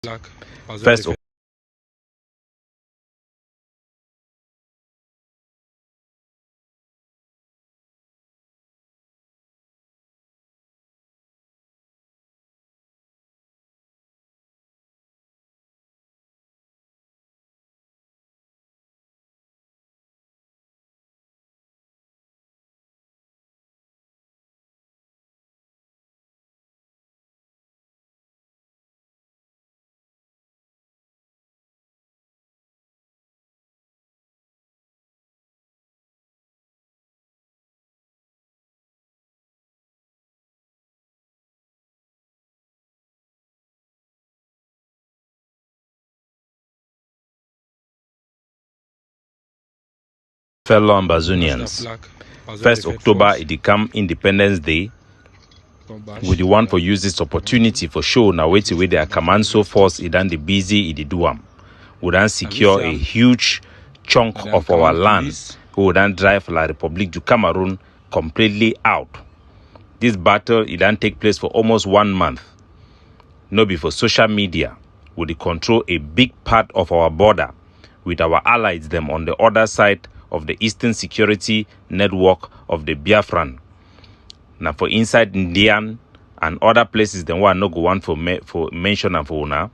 First, fellow Ambazonians, 1st October it become Independence Day. We the one for use this opportunity for show now wait with their command so force it done the busy it do am. We then secure a huge chunk of our land. We would then drive La Republic du Cameroon completely out. This battle it then take place for almost 1 month. No be for social media. We dey control a big part of our border with our allies them on the other side of the Eastern Security Network of the Biafran. Now for inside Indian and other places then one no go one for mention and for una.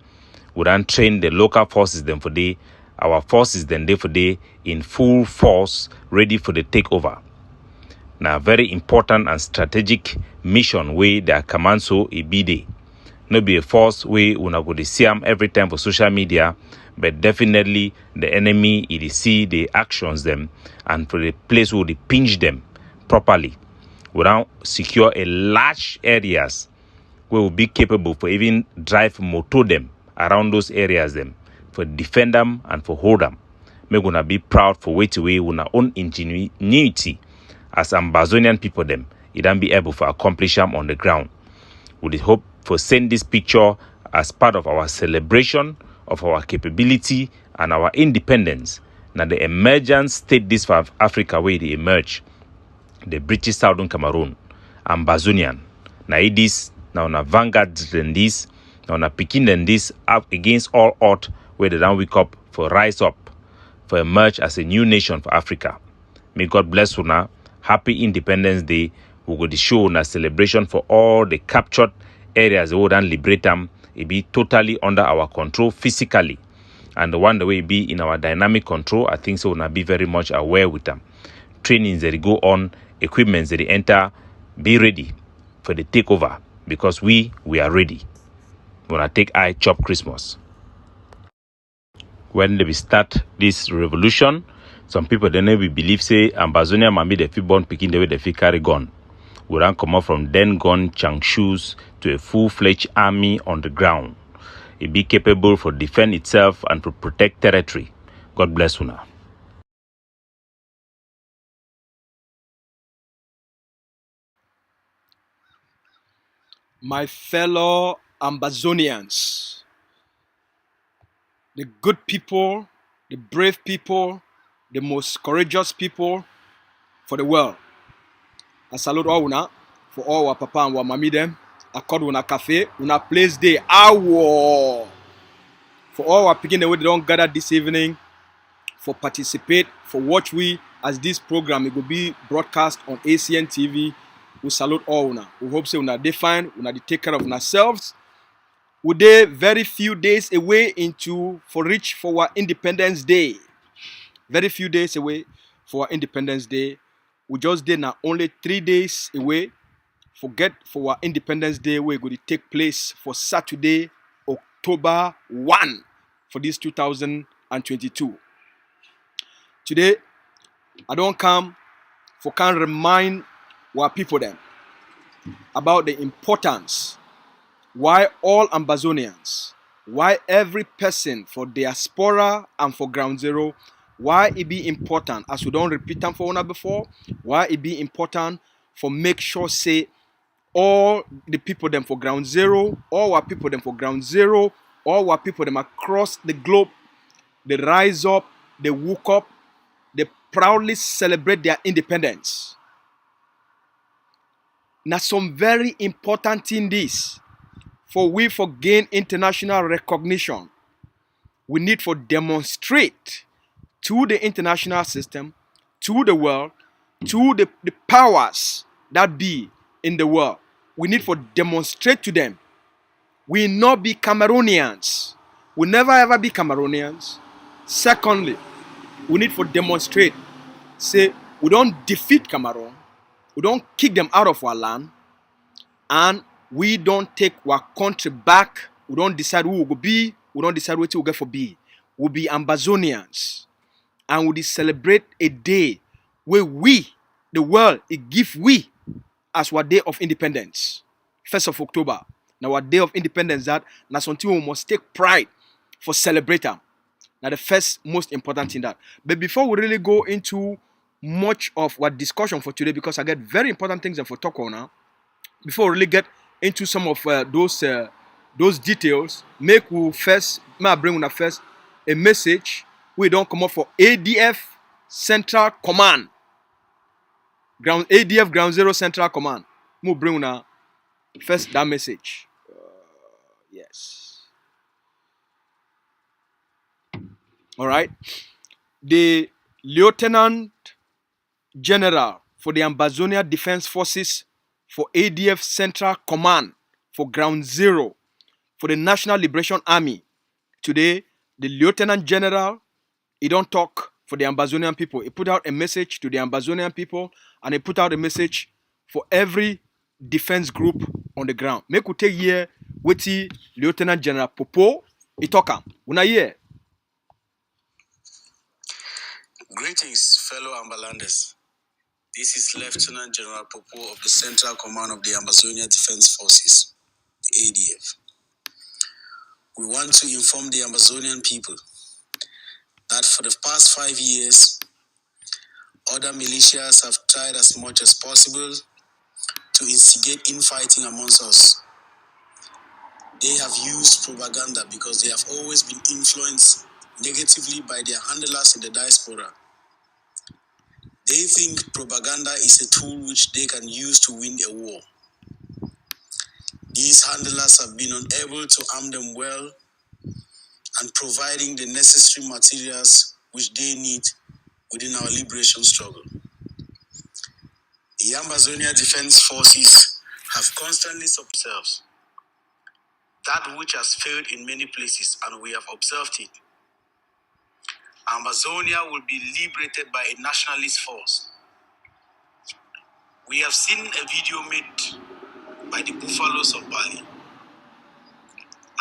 We then train the local forces then for day. Our forces then they for day in full force ready for the takeover. Now very important and strategic mission way their command so a be day. No be a force way una go dey see am every time for social media, but definitely the enemy it see the actions them and for the place where they pinch them properly. We now secure a large areas where will be capable for even drive motor them around those areas them for defend them and for hold them. We're gonna be proud for way to way una own ingenuity as Ambazonian people them it then be able to accomplish them on the ground. We hope for send this picture as part of our celebration of our capability and our independence. Now the emergent state this for Africa where they emerge, the British Southern Cameroon, Ambazonian. Now it is now na vanguard than this, now na picking than this up against all odds where they don't wake up for rise up, for emerge as a new nation for Africa. May God bless you now. Happy Independence Day. We go to show na celebration for all the captured areas we then liberate them. It be totally under our control physically. And the one the way it be in our dynamic control, I think so we'll be very much aware with them. Trainings that they go on, equipments that they enter, be ready for the takeover because we are ready. We're gonna take eye chop Christmas. When they start this revolution, some people then we believe say Ambazonia might be the fit born picking the way they fit carry gun. We then come up from then gun changshoes to a full-fledged army on the ground. It be capable for defend itself and to protect territory. God bless you now. My fellow Ambazonians, the good people, the brave people, the most courageous people for the world. I salute all una for all our papa and our mommy them. I call una cafe, una place day, our. For all our picking the way they don't gather this evening for participate, for watch we as this program it will be broadcast on ACN TV. We salute all una. We hope say una they fine, una they take care of ourselves. We dey very few days away into for reach for our Independence Day. Very few days away for our Independence Day. We just did now only 3 days away. Forget for our Independence Day where it will take place for Saturday, October 1 for this 2022. Today, I don't come for can remind our people them about the importance why all Ambazonians, why every person for diaspora and for ground zero, why it be important, as we don't repeat them for one before, why it be important for make sure say all the people them for ground zero, all our people them for ground zero, all our people them across the globe, they rise up, they woke up, they proudly celebrate their independence. Now some very important thing this For we for gain international recognition, we need for demonstrate to the international system, to the world, to the powers that be in the world. We need for demonstrate to them. We not be Cameroonians. We never ever be Cameroonians. Secondly, we need for demonstrate. Say we don't defeat Cameroon. We don't kick them out of our land. And we don't take our country back. We don't decide who we will be. We don't decide what we will get for be. We'll be Ambazonians. And we celebrate a day where we, the world, it give we as our day of independence. 1st of October. Now our day of independence that now something we must take pride for celebrate them. Now the first most important thing that. But before we really go into much of our discussion for today, because I get very important things for talk on now. Before we really get into some of those details, may I bring on first a message. We don't come up for ADF Central Command. ADF Ground Zero Central Command. We bring on first that message. Yes. All right. The Lieutenant General for the Ambazonia Defense Forces for ADF Central Command for Ground Zero for the National Liberation Army. Today, the Lieutenant General, he don't talk for the Ambazonian people. He put out a message to the Ambazonian people and he put out a message for every defense group on the ground. Make we take here with the Lieutenant General Popo. He talk. Una here. Greetings, fellow Ambalanders. This is Lieutenant General Popo of the Central Command of the Ambazonia Defense Forces, the ADF. We want to inform the Ambazonian people that for the past 5 years, other militias have tried as much as possible to instigate infighting amongst us. They have used propaganda because they have always been influenced negatively by their handlers in the diaspora. They think propaganda is a tool which they can use to win a war. These handlers have been unable to arm them well and providing the necessary materials which they need within our liberation struggle. The Ambazonia Defense Forces have constantly observed that which has failed in many places, and we have observed it. Ambazonia will be liberated by a nationalist force. We have seen a video made by the Buffaloes of Bali,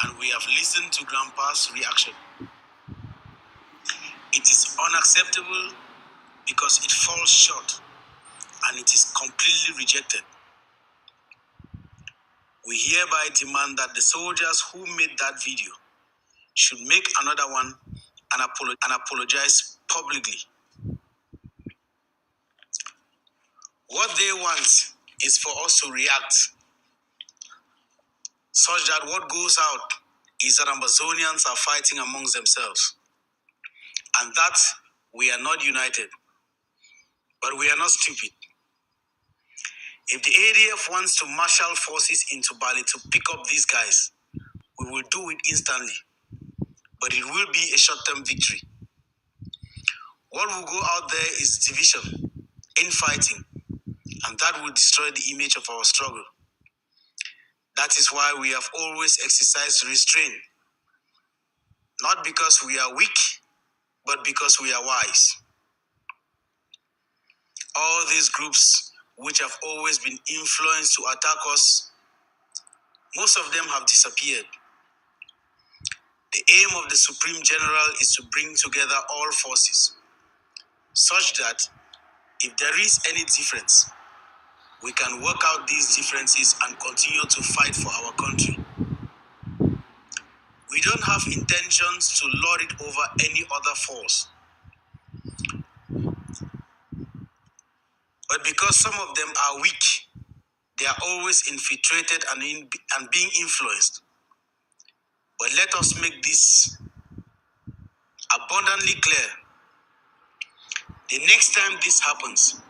and we have listened to Grandpa's reaction. It is unacceptable because it falls short and it is completely rejected. We hereby demand that the soldiers who made that video should make another one and apologize publicly. What they want is for us to react such that what goes out is that Ambazonians are fighting amongst themselves and that we are not united, but we are not stupid. If the ADF wants to marshal forces into Bali to pick up these guys, we will do it instantly, but it will be a short-term victory. What will go out there is division, infighting, and that will destroy the image of our struggle. That is why we have always exercised restraint, not because we are weak, but because we are wise. All these groups which have always been influenced to attack us, most of them have disappeared. The aim of the Supreme General is to bring together all forces, such that if there is any difference, we can work out these differences and continue to fight for our country. We don't have intentions to lord it over any other force. But because some of them are weak, they are always infiltrated and being influenced. But let us make this abundantly clear. The next time this happens,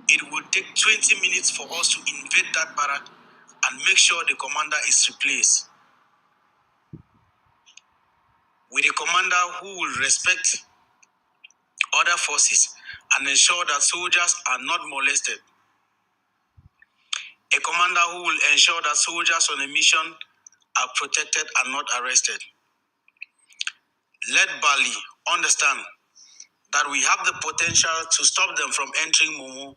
it will take 20 minutes for us to invade that barrack and make sure the commander is replaced with a commander who will respect other forces and ensure that soldiers are not molested. A commander who will ensure that soldiers on a mission are protected and not arrested. Let Bali understand that we have the potential to stop them from entering Momo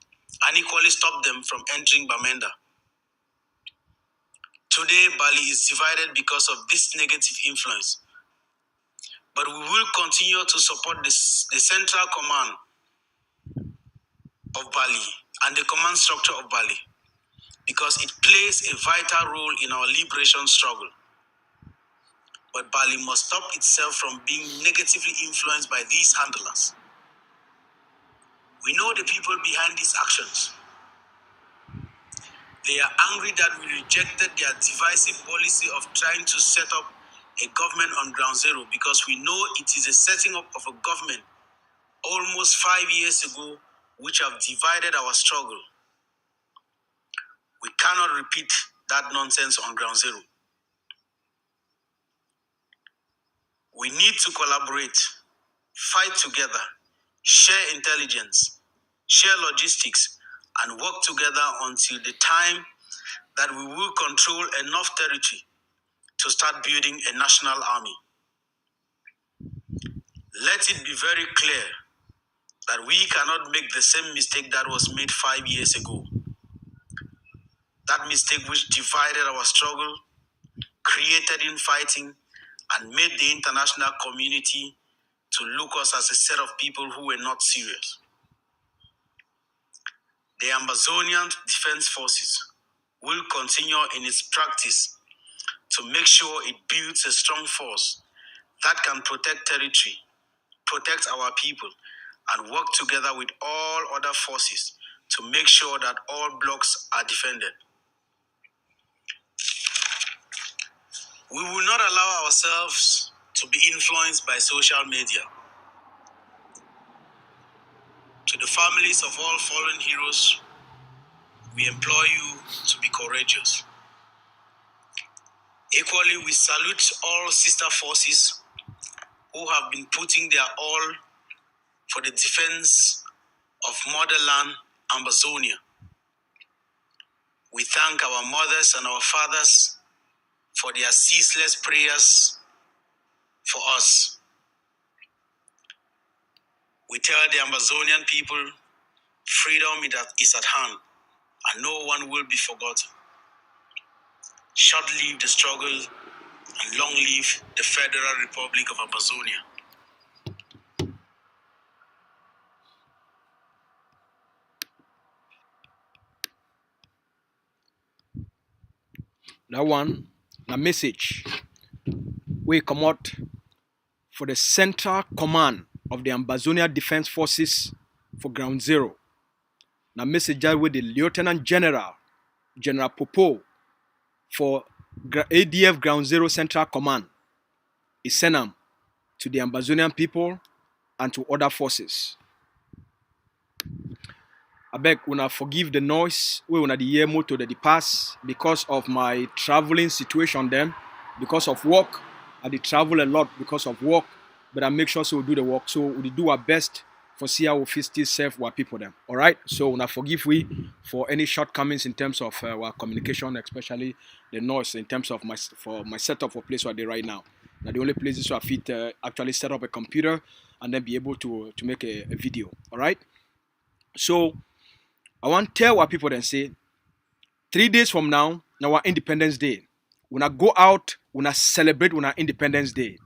and equally stop them from entering Bamenda. Today, Bali is divided because of this negative influence. But we will continue to support the central command of Bali and the command structure of Bali because it plays a vital role in our liberation struggle. But Bali must stop itself from being negatively influenced by these handlers. We know the people behind these actions. They are angry that we rejected their divisive policy of trying to set up a government on ground zero because we know it is a setting up of a government almost 5 years ago which have divided our struggle. We cannot repeat that nonsense on ground zero. We need to collaborate, fight together, share intelligence, share logistics, and work together until the time that we will control enough territory to start building a national army. Let it be very clear that we cannot make the same mistake that was made 5 years ago. That mistake which divided our struggle, created infighting, and made the international community to look us as a set of people who were not serious. The Ambazonian Defense Forces will continue in its practice to make sure it builds a strong force that can protect territory, protect our people, and work together with all other forces to make sure that all blocks are defended. We will not allow ourselves to be influenced by social media. To the families of all fallen heroes, we implore you to be courageous. Equally, we salute all sister forces who have been putting their all for the defense of motherland, Ambazonia. We thank our mothers and our fathers for their ceaseless prayers for us. We tell the Ambazonian people, freedom is at hand, and no one will be forgotten. Short live the struggle, and long live the Federal Republic of Ambazonia. That one, a message we come out for the Central Command of the Ambazonia Defense Forces for Ground Zero. Now message that with the Lieutenant General, General Popo, for ADF Ground Zero Central Command. He sent them to the Ambazonian people and to other forces. I beg una forgive the noise we una the year motor the pass because of my traveling situation then, because of work. I did travel a lot because of work, but I make sure so we do the work. So we do our best for see how we fit still serve our people them. All right. So una forgive we for any shortcomings in terms of our communication, especially the noise in terms of my setup for place where they right now. Now the only places where I fit actually set up a computer and then be able to make a video. All right. So I want to tell our people then say 3 days from now our Independence Day. When I go out, when I celebrate when our Independence Day.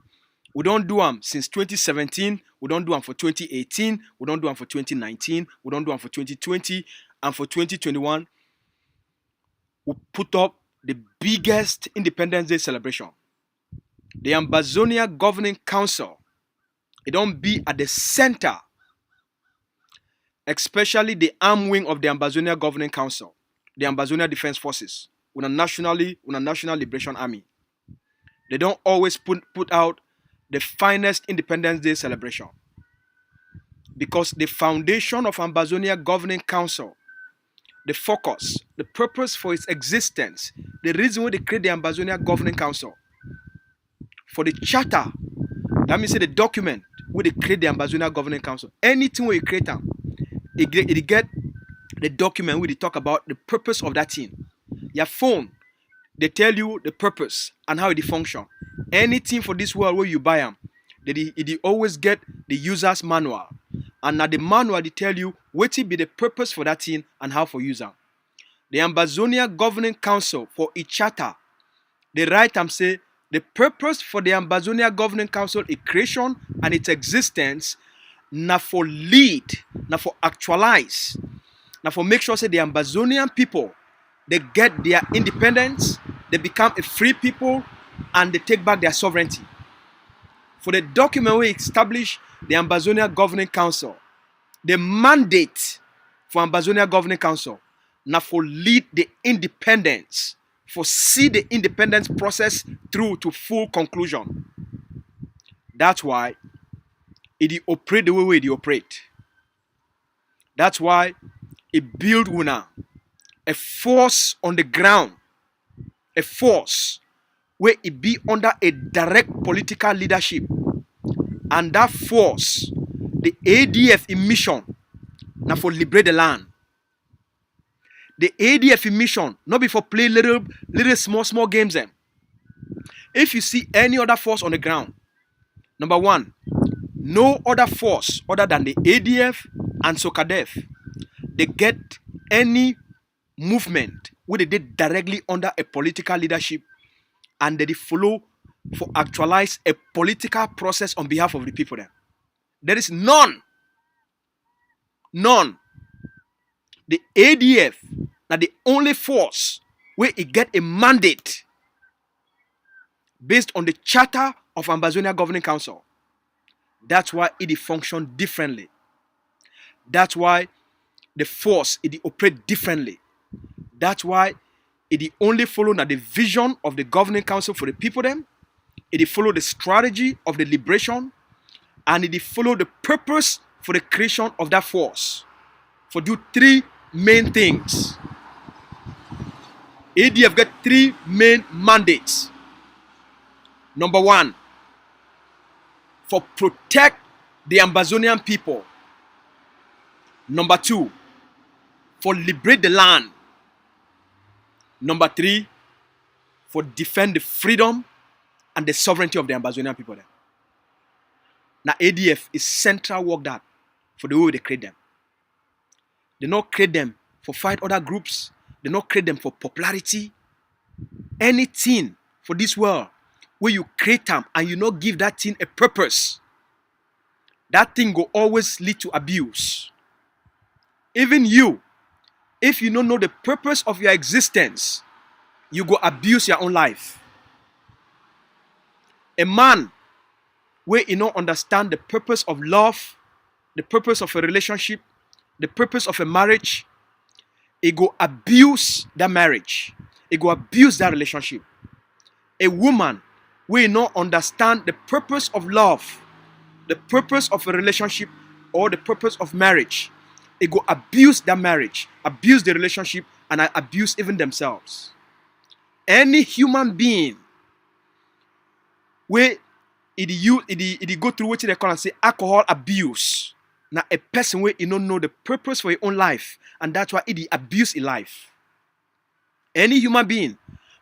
We don't do them since 2017. We don't do them for 2018. We don't do them for 2019. We don't do them for 2020. And for 2021, we put up the biggest Independence Day celebration. The Ambazonia Governing Council, it don't be at the center, especially the arm wing of the Ambazonia Governing Council, the Ambazonia Defense Forces, with a National Liberation Army. They don't always put out the finest Independence Day celebration. Because the foundation of Ambazonia Governing Council the focus, the purpose for its existence, the reason why they create the Ambazonia Governing Council, for the charter, that means the document where they create the Ambazonia Governing Council. Anything where you create them, it get the document where they talk about the purpose of that thing. Your phone, they tell you the purpose and how it function. Anything for this world where you buy them, they always get the user's manual. And now the manual, they tell you what will be the purpose for that thing and how for user. The Ambazonia Governing Council for its charter, they write and say the purpose for the Ambazonia Governing Council, its creation and its existence, now for lead, now for actualize, now for make sure say the Ambazonian people, they get their independence, they become a free people, and they take back their sovereignty. For the document we establish the Ambazonia Governing Council, the mandate for Ambazonia Governing Council, now for lead the independence, for see the independence process through to full conclusion. That's why it operate the way it operate. That's why it build una a force on the ground, a force where it be under a direct political leadership, and that force, the ADF in mission, now for liberate the land. The ADF in mission, not before play little small games then. If you see any other force on the ground, number one, no other force other than the ADF and SOCADEF, they get any movement where they did directly under a political leadership and they follow for actualize a political process on behalf of the people there. There is none. None. The ADF are the only force where it get a mandate based on the charter of Ambazonia Governing Council. That's why it function differently. That's why the force it operate differently. That's why it only follow the vision of the Governing Council for the people them. It follow the strategy of the liberation, and it follow the purpose for the creation of that force. For do three main things. ADF got three main mandates. Number one, for protect the Ambazonian people. Number two, for liberate the land. Number three, for defend the freedom and the sovereignty of the Ambazonian people. Now ADF is central work that for the way they create them. They not create them for fight other groups. They not create them for popularity. Anything for this world where you create them and you not give that thing a purpose, that thing will always lead to abuse. Even you, if you don't know the purpose of your existence, you go abuse your own life. A man where you don't understand the purpose of love, the purpose of a relationship, the purpose of a marriage, he go abuse that marriage. He go abuse that relationship. A woman where you don't understand the purpose of love, the purpose of a relationship, or the purpose of marriage, they go abuse that marriage, abuse the relationship, and abuse even themselves. Any human being where it go through what they call and say alcohol abuse. Now a person where you don't know the purpose for your own life, and that's why it abuse in life. Any human being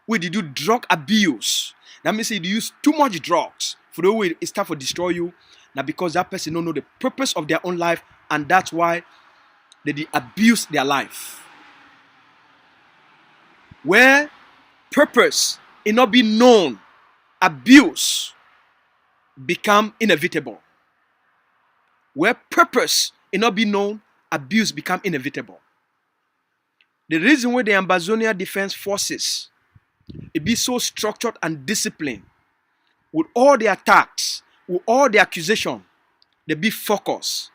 where they do drug abuse, that means they use too much drugs for the way it start to destroy you. Now because that person don't know the purpose of their own life, and that's why they abuse their life. Where purpose is not be known, abuse become inevitable. Where purpose is not be known, abuse become inevitable. The reason why the Ambazonia Defense Forces it be so structured and disciplined, with all the attacks, with all the accusation, they be focused.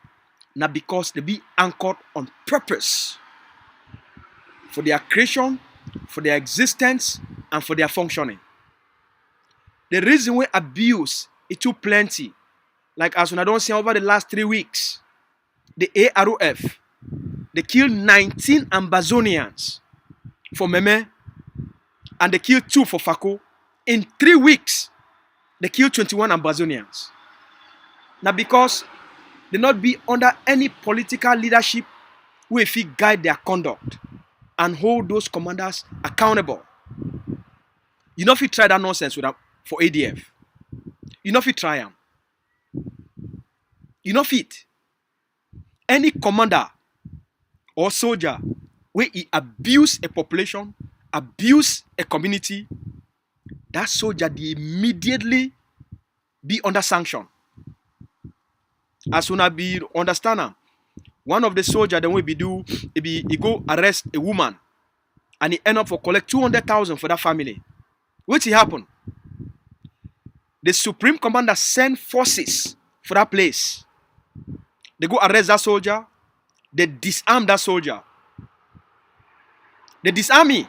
Not because they be anchored on purpose for their creation, for their existence, and for their functioning. The reason why abuse is too plenty, like as when I don't see over the last 3 weeks, the AROF, They killed 19 Ambazonians for Meme, and they killed 2 for Fako. In 3 weeks, they killed 21 Ambazonians. Now, because they not be under any political leadership who if it guide their conduct and hold those commanders accountable. You know if you try that nonsense with them for ADF. You know if you try them. You know if it. Any commander or soldier where he abuse a population, abuse a community, that soldier they immediately be under sanction. As soon as be understand now, one of the soldiers then will be do he go arrest a woman and he end up for collect 200,000 for that family. Which happen? The supreme commander send forces for that place. They go arrest that soldier. They disarm that soldier. They disarm him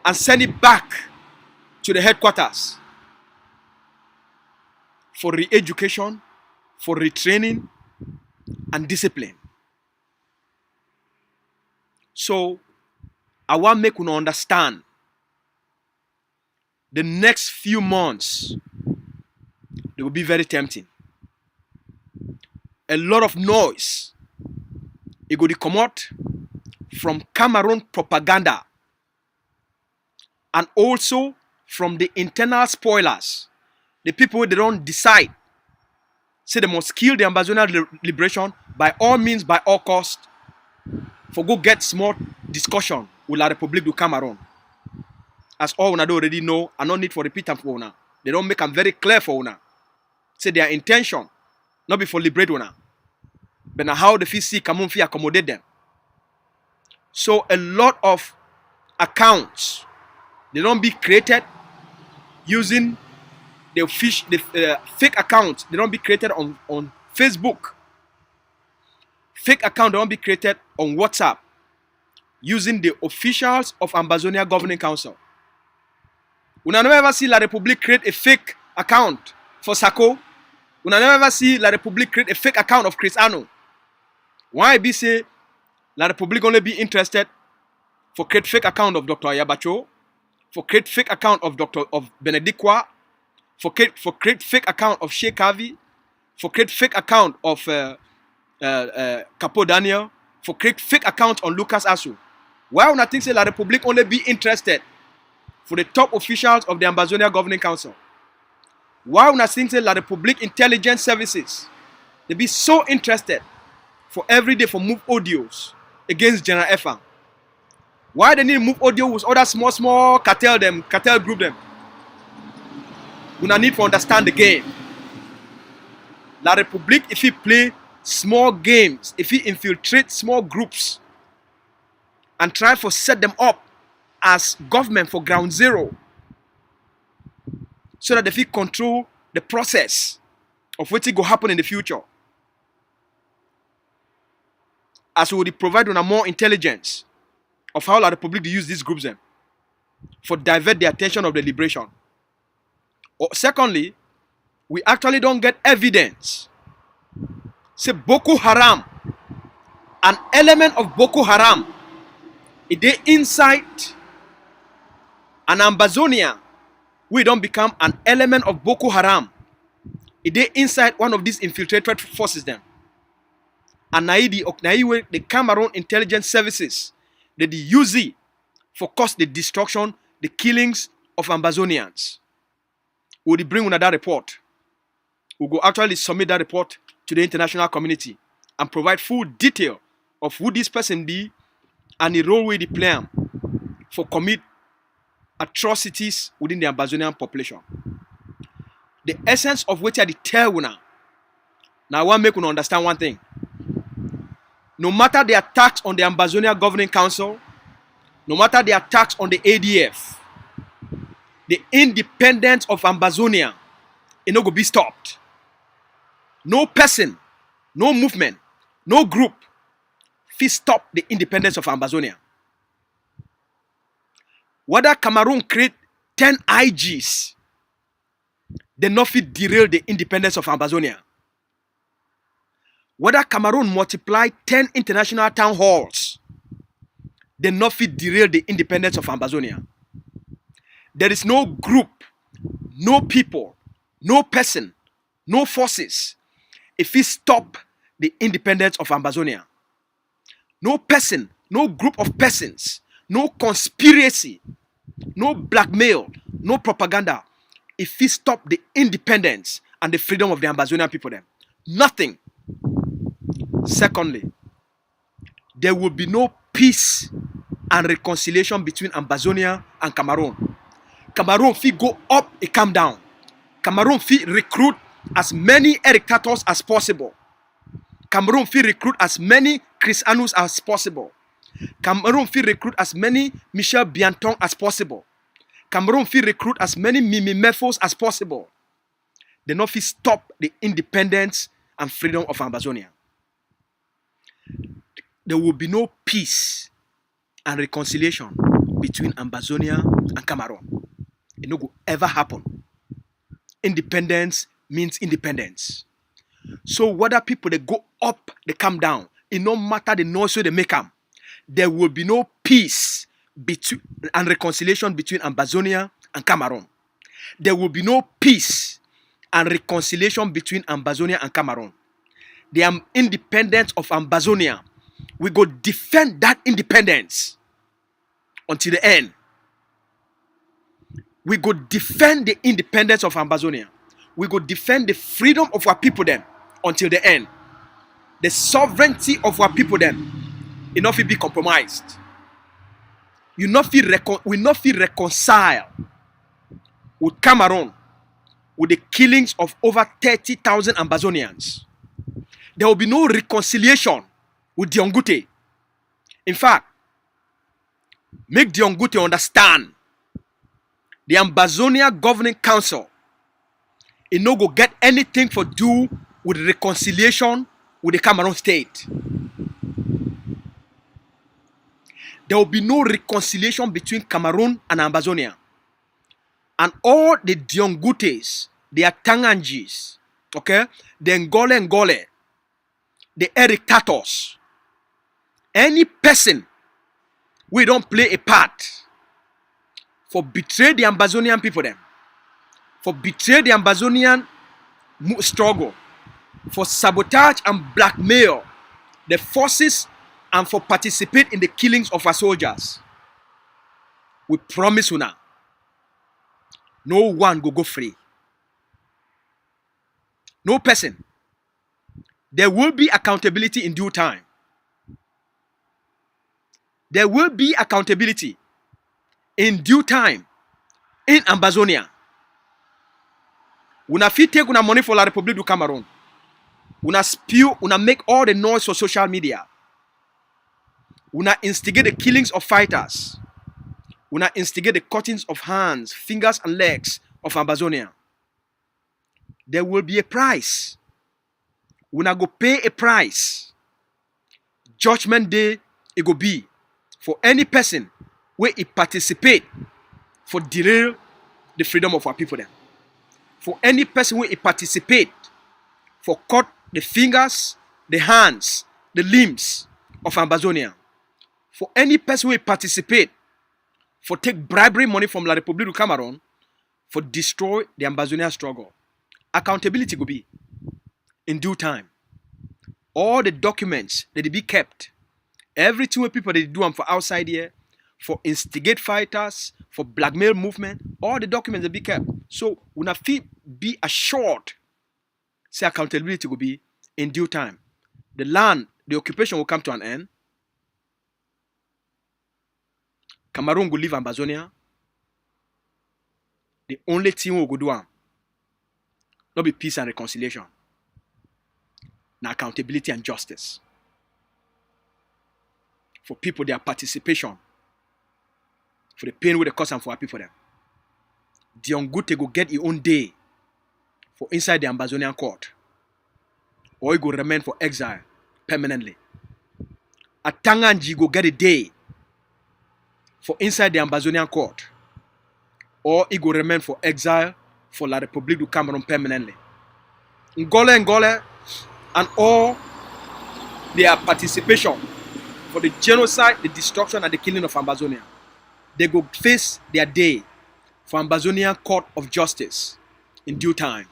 and send it back to the headquarters for re-education, for retraining, and discipline. So, I want to make you understand the next few months, they will be very tempting. A lot of noise. It will come out from Cameroon propaganda and also from the internal spoilers. The people they don't decide. Say they must kill the Ambazonian liberation by all means, by all cost. For go get small discussion with La République du Cameroon. As all una already know, I don't need for repeat them for una. They don't make them very clear for una. Say their intention, not be for liberate una. But now how the fee see Cameroon fee accommodate them. So a lot of accounts, they don't be created using the fake accounts. They don't be created on Facebook. Fake account don't be created on WhatsApp using the officials of Ambazonia Governing Council. We never ever see La République create a fake account for Sako. We never ever see La République create a fake account of Chris Ano. Why be say La République only be interested for create fake account of Dr. Ayabacho, for create fake account of Benedict Kwa, for create fake account of Sheikh Kavi, for create fake account of Capo Daniel, for create fake account on Lucas Asu. Why would I think say La République only be interested for the top officials of the Ambazonia Governing Council? Why would I think say La République Intelligence Services they be so interested for every day for move audios against General Efang? Why they need move audio with other small cartel group them? We need to understand the game. La République, if he play small games, if he infiltrate small groups and try to set them up as government for ground zero so that if he control the process of what will happen in the future, as we will provide on a more intelligence of how La République use these groups them for divert the attention of the liberation. Or secondly, we actually don't get evidence. Say Boko Haram, an element of Boko Haram, if they inside an Ambazonia, we don't become an element of Boko Haram. If they inside one of these infiltrated forces them. And the Cameroon Intelligence Services, they use it for cause the destruction, the killings of Ambazonians. We'll bring another report. We'll go actually submit that report to the international community and provide full detail of who this person be and the role we play for commit atrocities within the Ambazonian population. The essence of which I tell you now. Now I want to make you understand one thing. No matter the attacks on the Ambazonia Governing Council, no matter the attacks on the ADF, the independence of Ambazonia is not going to be stopped. No person, no movement, no group will stop the independence of Ambazonia. Whether Cameroon create 10 IGs, they not fit derail the independence of Ambazonia. Whether Cameroon multiply 10 international town halls, they not fit derail the independence of Ambazonia. There is no group, no people, no person, no forces if we stop the independence of Ambazonia. No person, no group of persons, no conspiracy, no blackmail, no propaganda if we stop the independence and the freedom of the Ambazonian people then. Nothing. Secondly, there will be no peace and reconciliation between Ambazonia and Cameroon. Cameroon fee go up, it come down. Cameroon fee recruit as many dictators as possible. Cameroon fee recruit as many Christianus as possible. Cameroon fee recruit as many Michel Bianton as possible. Cameroon fee recruit as many Mimi Mefos as possible. They not fee stop the independence and freedom of Ambazonia. There will be no peace and reconciliation between Ambazonia and Cameroon. It no go ever happen. Independence means independence. So whether people they go up, they come down, it no matter the noise they make them, there will be no peace between and reconciliation between Ambazonia and Cameroon. There will be no peace and reconciliation between Ambazonia and Cameroon. The independence of Ambazonia, we go defend that independence until the end. We go defend the independence of Ambazonia. We go defend the freedom of our people then until the end. The sovereignty of our people then, it not be compromised. We not feel reconcile with Cameroon with the killings of over 30,000 Ambazonians. There will be no reconciliation with Diongute. In fact, make Diongute understand the Ambazonia Governing Council, it no go get anything for do with reconciliation with the Cameroon state. There will be no reconciliation between Cameroon and Ambazonia. And all the Diongutes, the Atangangis, okay, the Ngole, the Erictatos, any person we don't play a part for betray the Ambazonian people them, for betray the Ambazonian struggle, for sabotage and blackmail the forces, and for participate in the killings of our soldiers. We promise you now, no one go free. No person. There will be accountability in due time. There will be accountability in due time in Ambazonia. Una fit take una money for la République du Cameroon. Una spew, una make all the noise for social media. Una instigate the killings of fighters. Una instigate the cuttings of hands, fingers and legs of Ambazonia. There will be a price. Una go pay a price. Judgment day, it go be for any person where it participate for derail the freedom of our people then. For any person where it participate for cut the fingers, the hands, the limbs of Ambazonia. For any person where participate for take bribery money from La République du Cameroon for destroy the Ambazonia struggle. Accountability will be in due time. All the documents that they be kept. Everything where people they do them for outside here, for instigate fighters, for blackmail movement, all the documents they be kept. So una fit be assured, say accountability will be in due time. The land, the occupation will come to an end. Cameroon will leave Ambazonia. The only thing we will do not be peace and reconciliation. Now accountability and justice. For people, their participation. For the pain with the cause and for our people them. Diongute go get his own day for inside the Ambazonian court. Or he go remain for exile permanently. Atanganji go get a day for inside the Ambazonian court. Or he go remain for exile for La République du Cameroon permanently. Ngole and all their participation for the genocide, the destruction, and the killing of Ambazonia, they go face their day for Ambazonian Court of Justice in due time.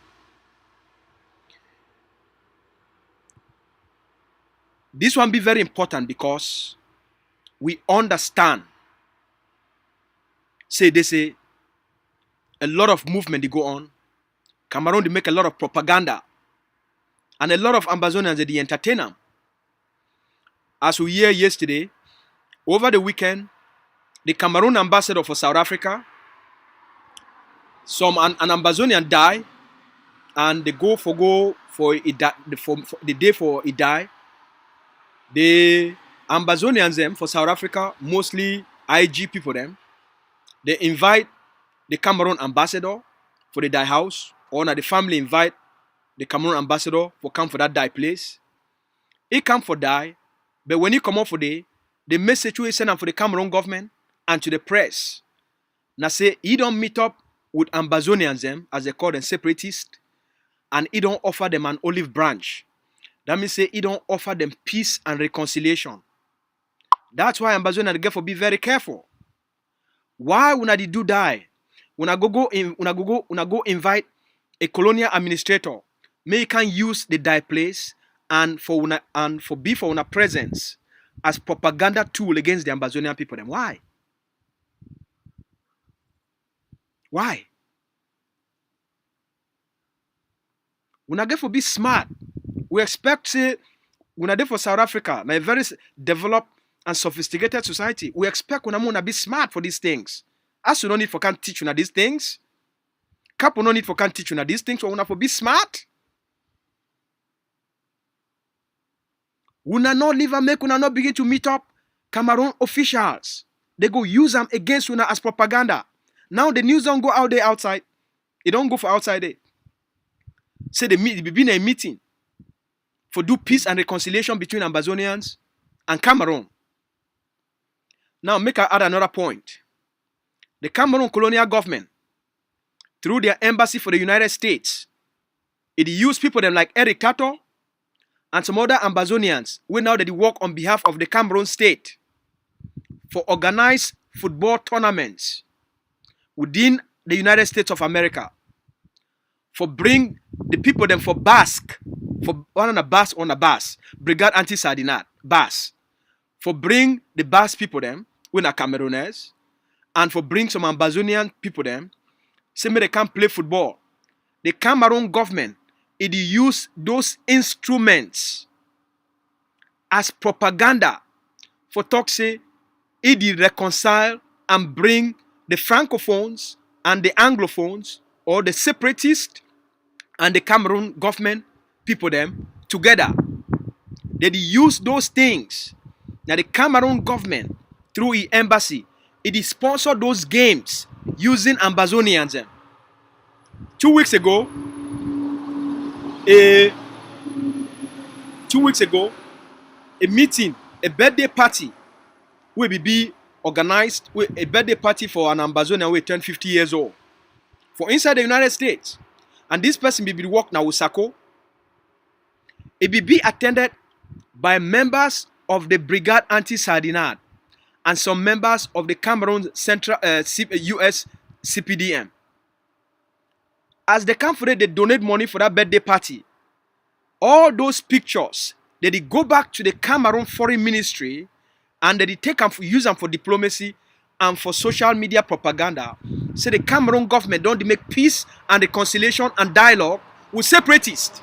This one be very important because we understand. They say a lot of movement they go on. Cameroon they make a lot of propaganda, and a lot of Ambazonians they entertain them. As we hear yesterday, over the weekend, the Cameroon ambassador for South Africa, an Ambazonian die, and they go for the day for he die. The Ambazonians them for South Africa, mostly IG people them, they invite the Cameroon ambassador for the die house, or the family invite the Cameroon ambassador for come for that die place. He come for die, but when he come out for the message we send for the Cameroon government and to the press, now say he don't meet up with Ambazonians them, as they call them, separatists, and he don't offer them an olive branch. That means say he don't offer them peace and reconciliation. That's why Ambazonians get for be very careful. Why when I do die? When I go invite a colonial administrator, may he can use the die place and for una presence as propaganda tool against the Ambazonian people. Then why? Why? When I get for be smart, we expect say when I do for South Africa, a very developed and sophisticated society, we expect when I'm gonna be smart for these things. As you don't need for can't teach you these things. Couple no need for can't teach you these things, so we for be smart. Una not live and make una not begin to meet up Cameroon officials. They go use them against una as propaganda. Now the news don't go out there outside. It don't go for outside there. Say they be in a meeting for do peace and reconciliation between Ambazonians and Cameroon. Now make I add another point. The Cameroon colonial government, through their embassy for the United States, it used people them like Eric Tato and some other Ambazonians who now they work on behalf of the Cameroon state for organized football tournaments within the United States of America, for bring the people them for Basque, for on a bus, Brigade Anti-Sardinat, Basque, for bring the Basque people them, when are Camerooners, and for bring some Ambazonian people them, say me they can't play football. The Cameroon government, it use those instruments as propaganda for talk say it reconcile and bring the Francophones and the Anglophones or the separatists and the Cameroon government people them together. They use those things. Now the Cameroon government through its embassy, it sponsor those games using Ambazonians. 2 weeks ago, a meeting, a birthday party will be organized with a birthday party for an Ambazonian who turned 50 years old for inside the United States. And this person will be work now with Sako. It will be attended by members of the Brigade Anti-Sardinat and some members of the Cameroon Central US CPDM. As they come for it, they donate money for that birthday party. All those pictures, they go back to the Cameroon Foreign Ministry and they take them, use them for diplomacy and for social media propaganda. So the Cameroon government don't make peace and reconciliation and dialogue with separatists.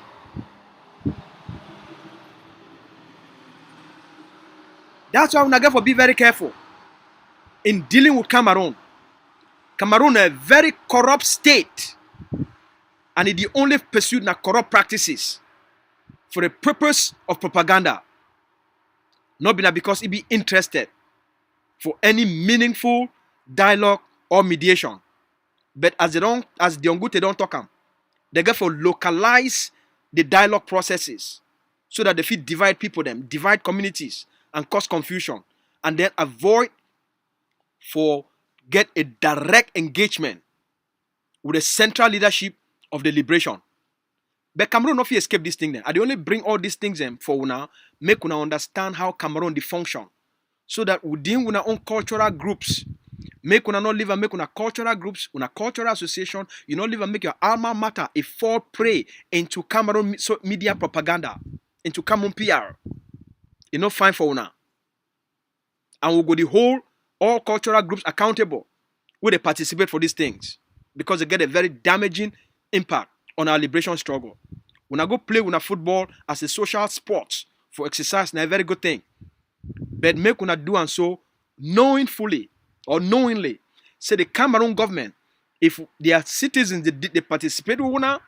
That's why we have to be very careful in dealing with Cameroon. Cameroon is a very corrupt state, and it only pursued corrupt practices for the purpose of propaganda, not because it be interested for any meaningful dialogue or mediation. But as the Ongute don't talk them, they get for localize the dialogue processes so that they fit divide people them, divide communities and cause confusion, and then avoid for get a direct engagement with the central leadership of the liberation. But Cameroon not fit escape this thing then. I dey only bring all these things for una, make una understand how Cameroon dey function. So that within una own cultural groups, make una not live and make una cultural groups, una cultural association, you not live and make your alma mater a fall prey into Cameroon media propaganda, into Cameroon PR. It's not fine for una. And we'll go the whole, all cultural groups accountable where they participate for these things. Because they get a very damaging impact on our liberation struggle. When I go play with football as a social sport for exercise, it's a very good thing. But make una do and so knowing fully or knowingly. Say the Cameroon government, if their citizens they participate with una,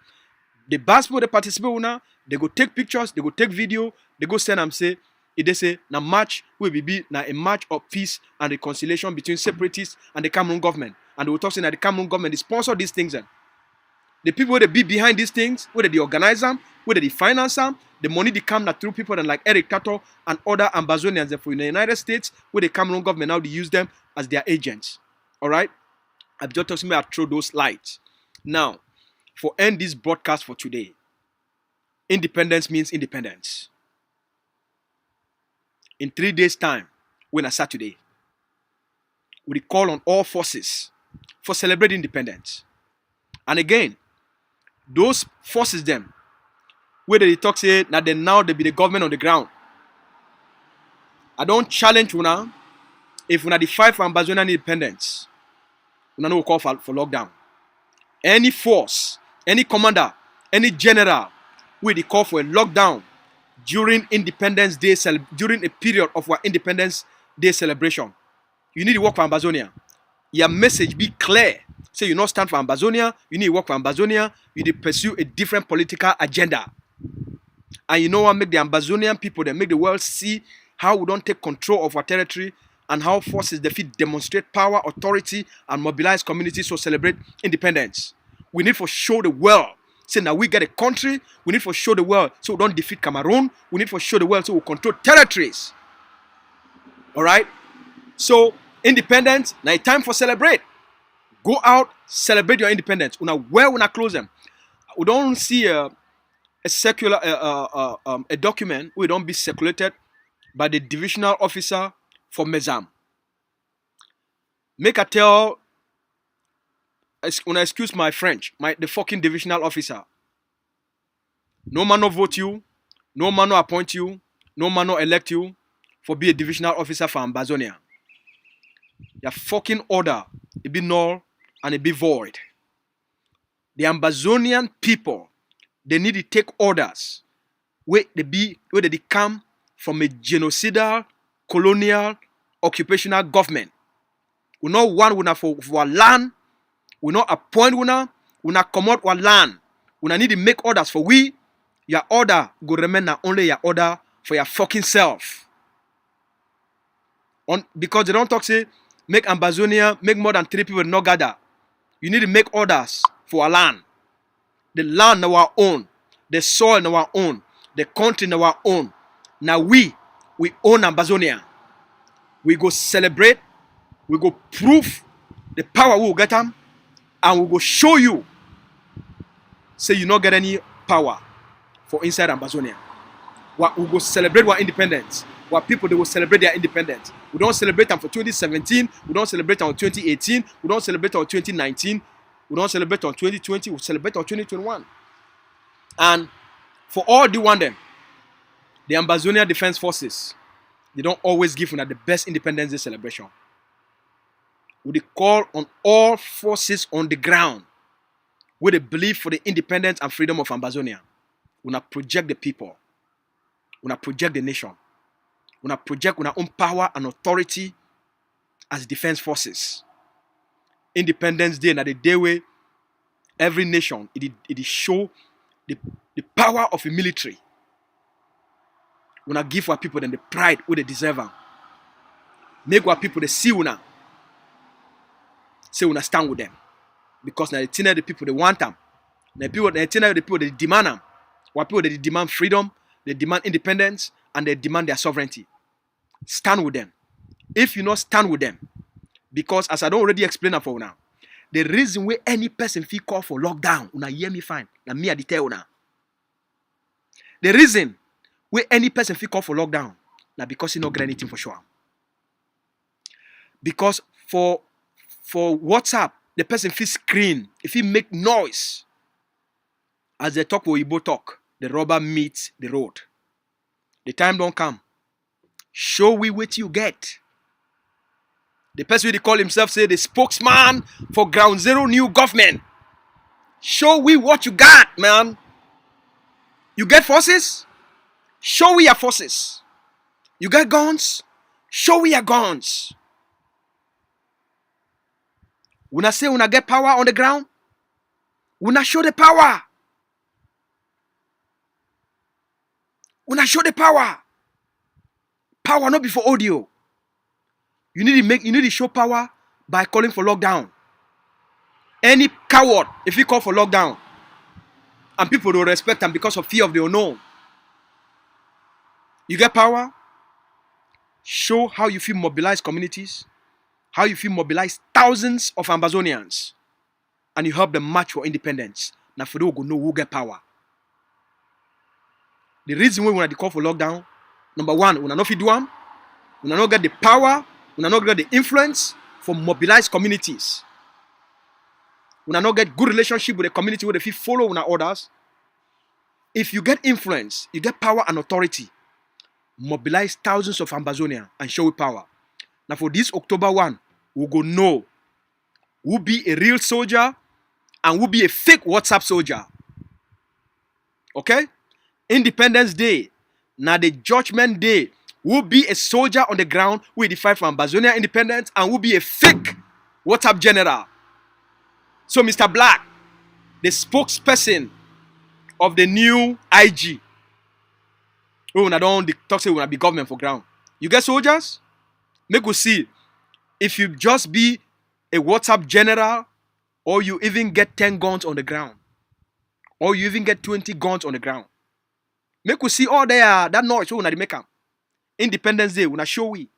the basketball they participate with una, they go take pictures, they go take video, they go send them say, if they say na match will be na a match of peace and reconciliation between separatists and the Cameroon government. And they will talk saying that the Cameroon government they sponsor these things. The people where they be behind these things, whether they organize them, whether they finance them, the money they come through people like Eric Tato and other Ambazonians for the United States, where the Cameroon government now they use them as their agents. Alright? I've just talked to me, I throw those lights. Now, for end this broadcast for today, independence means independence. In 3 days' time, when a Saturday, we call on all forces for celebrating independence. And again, those forces them, where they talk say that now they be the government on the ground. I don't challenge una if una the fight for Ambazonian independence. Una no call for lockdown. Any force, any commander, any general, where they call for a lockdown during Independence Day, during a period of our Independence Day celebration. You need to work for Ambazonia. Your message be clear. Say you not stand for Ambazonia, you need to work for Ambazonia, you need to pursue a different political agenda. And you know what make the Ambazonian people, they make the world see how we don't take control of our territory and how forces defeat demonstrate power, authority, and mobilize communities to celebrate independence. We need to show the world. Say now we get a country, we need to show the world so we don't defeat Cameroon, we need to show the world so we control territories. Alright? So, independence, now it's time for celebrate. Go out, celebrate your independence. Where we close them. We don't see a secular a document we don't be circulated by the divisional officer for Mezam. Make a tell, when I excuse my French, the fucking divisional officer. No man no vote you, no man no appoint you, no man no elect you for be a divisional officer for Ambazonia. Your fucking order, it be null and it be void. The Ambazonian people, they need to take orders where they come from a genocidal, colonial, occupational government. We not want una for our land. We not appoint una. We not come out our land. We not need to make orders for we. Your order go remain na only your order for your fucking self. Because they don't talk say make Ambazonia make more than 3 people not gather. You need to make orders for our land. The land our own. The soil our own. The country our own. Now we own Ambazonia. We go celebrate. We go prove the power we will get them. And we go show you. Say you not get any power for inside Ambazonia. We go celebrate our independence. What people they will celebrate their independence. We don't celebrate them for 2017. We don't celebrate on 2018. We don't celebrate on 2019. We don't celebrate on 2020. We celebrate on 2021. And for all the one them, the Ambazonia Defense Forces, they don't always give the best Independence Day celebration. We call on all forces on the ground where they believe for the independence and freedom of Ambazonia. We not project the people. We not project the nation. We not project our own power and authority as defense forces. Independence Day, na the day where every nation it show the power of a military. We not give our people them the pride where they deserve them. Make our people they see una. Say we not stand with them. Because now the people they want them. The people they demand them. What people they demand freedom, they demand independence, and they demand their sovereignty. Stand with them. If you not stand with them, because as I don't already explain for now, the reason why any person feel call for lockdown, una hear me fine. Na me I tell una. The reason where any person fit call for lockdown, now because he not get anything for sure. Because for WhatsApp, the person fit screen, if he make noise, as they talk for Igbo talk, the rubber meets the road. The time don't come. Show we what you get. The person who call himself say the spokesman for Ground Zero new government. Show we what you got, man. You get forces? Show we your forces. You get guns? Show we your guns. When I say when I get power on the ground, when I show the power. When I show the power. Power not before audio. You need to show power by calling for lockdown. Any coward, if you call for lockdown, and people don't respect them because of fear of the unknown, you get power. Show how you feel mobilize communities, how you feel mobilize thousands of Ambazonians, and you help them march for independence. Now for those who know who get power. The reason why we want to call for lockdown, number one, we not fit do them, we not get the power, we not get the influence for mobilize communities. We not get good relationship with the community where they feel follow our orders. If you get influence, you get power and authority. Mobilize thousands of Ambazonia and show with power. Now for this October 1, we'll go know who be a real soldier and who be a fake WhatsApp soldier. Okay? Independence Day. Now the Judgment Day. Who be a soldier on the ground who will fight for Ambazonia independence and who be a fake WhatsApp general. So Mr. Black, the spokesperson of the new IG. When I don't talk say when I be government for ground. You get soldiers? Make us see if you just be a WhatsApp general or you even get 10 guns on the ground. Or you even get 20 guns on the ground. Make us see all there that noise when I make them. Independence Day, when I show we.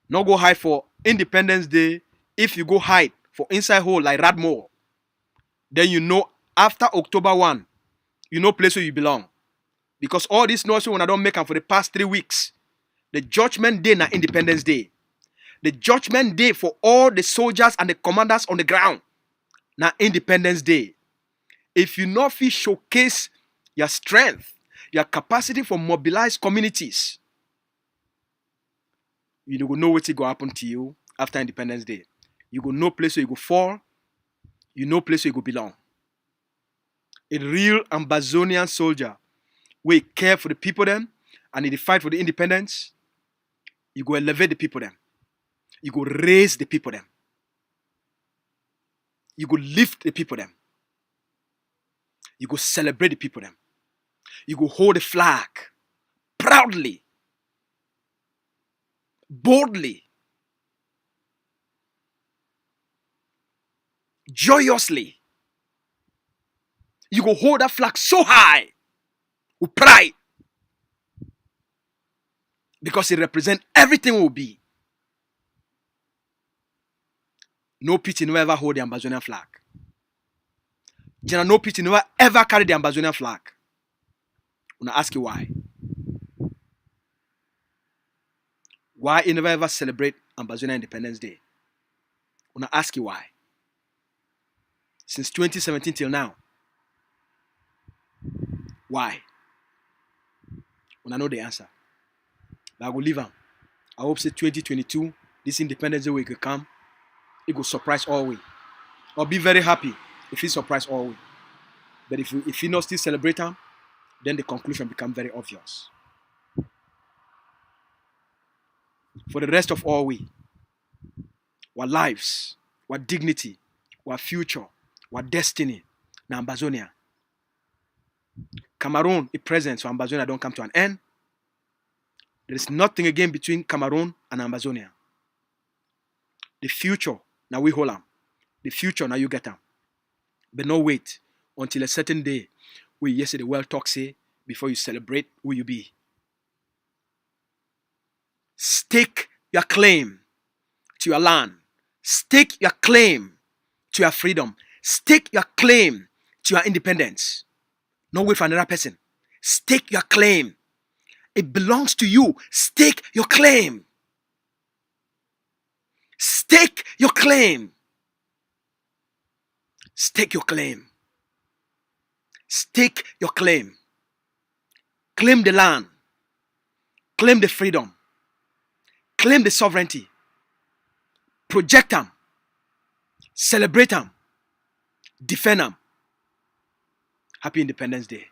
Not go hide for Independence Day. If you go hide for inside hole like Radmore, then you know after October 1, you know place where you belong. Because all this noise when I don't make them for the past 3 weeks. The Judgment Day na Independence Day. The Judgment Day for all the soldiers and the commanders on the ground na Independence Day. If you not feel showcase your strength, your capacity for mobilized communities, you don't know what's going to happen to you after Independence Day. You go no place where you go fall. You know place where you go belong. A real Ambazonian soldier will care for the people them and in the fight for the independence, you go elevate the people them. You go raise the people them. You go lift the people them. You go celebrate the people them. You go hold the flag proudly, boldly, joyously. You go hold that flag so high with pride because it represents everything will be. No pity never ever hold the Ambazonian flag. General No pity never ever carry the Ambazonian flag. I'm gonna ask you why. Why you never ever celebrate Ambazonia Independence Day? I'm gonna ask you why. Since 2017 till now. Why? When I know the answer. But I will leave them. I hope say 2022, this Independence Day will come. It will surprise all we. I'll be very happy if it surprise all we. But if you not still celebrate them, then the conclusion becomes very obvious. For the rest of all we, our lives, our dignity, our future, our destiny, na Ambazonia. Cameroon, the presence for Ambazonia don't come to an end. There is nothing again between Cameroon and Ambazonia. The future, now we hold them. The future, now you get them. But no wait until a certain day where yesterday well talk say before you celebrate who you be. Stake your claim to your land. Stake your claim to your freedom. Stake your claim to your independence. Not wait for another person. Stake your claim. It belongs to you. Stake your claim. Stake your claim. Stake your claim. Stake your claim. Claim the land. Claim the freedom. Claim the sovereignty. Project them. Celebrate them. Defend them. Happy Independence Day.